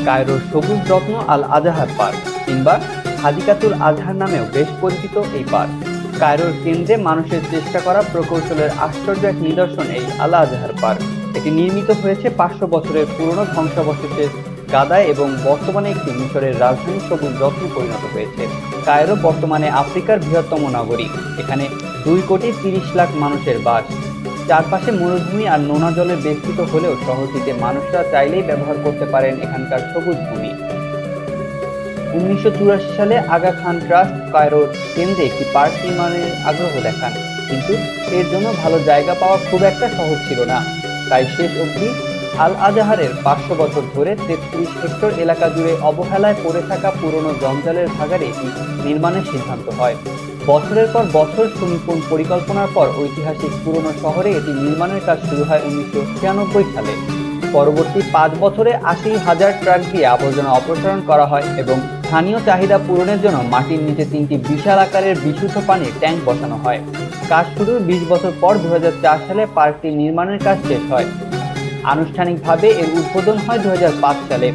কায়রোর সবুজ রত্ন আল আজহার পার্ক কিংবা হাদিকাতুল আজহার নামেও বেশ পরিচিত এই পার্ক। কায়রোর কেন্দ্রে মানুষের চেষ্টা করা প্রকৌশলের আশ্চর্য এক নিদর্শন এই আল আজহার পার্ক। এটি নির্মিত হয়েছে 500 বছরের পুরনো ধ্বংসাবশেষের গাদায় এবং বর্তমানে একটি মিশরের রাজধানী সবুজ রত্নে পরিণত হয়েছে। কায়রো বর্তমানে আফ্রিকার বৃহত্তম নগরী। এখানে 2,30,00,000 মানুষের বাস। চারপাশে মরুভূমি আর নোনা জলে বেষ্টিত হলেও শহরটিতে মানুষরা চাইলেই ব্যবহার করতে পারেন এখানকার সবুজ ভূমি। 1984 সালে আগা খান ট্রাস্ট কায়রোর কেন্দ্রে একটি পার্ক নির্মাণের আগ্রহ দেখান, কিন্তু এর জন্য ভালো জায়গা পাওয়া খুব একটা সহজ ছিল না। তাই শেষ অবধি আল আজহারের 500 বছর ধরে 33 হেক্টর এলাকা জুড়ে অবহেলায় পড়ে থাকা পুরনো জঞ্জালের ভাগাড়ে এটি নির্মাণের সিদ্ধান্ত হয়। বছরের পর বছর সুনিপুণ পরিকল্পনার পর ঐতিহাসিক পুরনো শহরে এটি নির্মাণের কাজ শুরু হয় 1996 সালে। পরবর্তী 5 বছরে 80,000 ট্রাক দিয়ে আবর্জনা অপসারণ করা হয় এবং স্থানীয় চাহিদা পূরণের জন্য মাটির নিচে 3টি বিশাল আকারের বিশুদ্ধ পানির ট্যাঙ্ক বসানো হয়। কাজ শুরুর 20 বছর পর 2004 সালে পার্কটি নির্মাণের কাজ শেষ হয়। আনুষ্ঠানিকভাবে এর উদ্বোধন হয় 2005 সালে।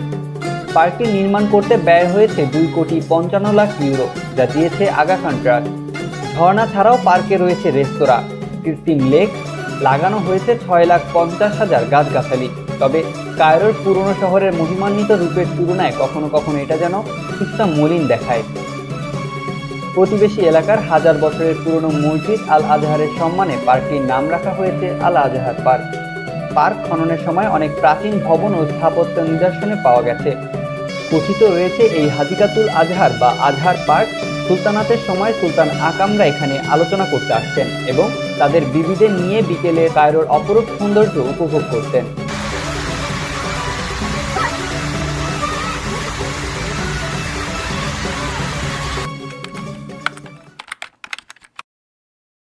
পার্কটি নির্মাণ করতে ব্যয় হয়েছে 2,55,00,000 ইউরো, যা দিয়েছে আগা খান ট্রাস্ট। ঝর্ণা ছাড়াও পার্কে রয়েছে রেস্তোরাঁ, কৃত্রিম লেক, লাগানো হয়েছে 6,50,000 গাছগাছালি। তবে কায়রোর পুরনো শহরের মহিমান্বিত রূপের তুলনায় কখনো কখনো এটা যেন কিছুটা মলিন দেখায়। প্রতিবেশী এলাকার 1000 বছরের পুরনো মসজিদ আল আজহারের সম্মানে পার্কটির নাম রাখা হয়েছে আল আজহার পার্ক। পার্ক খননের সময় অনেক প্রাচীন ভবন ও স্থাপত্য নিদর্শনে পাওয়া গেছে। কথিত রয়েছে এই হাদিকাতুল আজহার বা আজহার পার্ক সুলতানাতের সময় সুলতান আকামরা এখানে আলোচনা করতে আসতেন এবং তাদের বিবিদের নিয়ে বিকেলে কায়রোর অপরূপ সৌন্দর্য উপভোগ করতেন।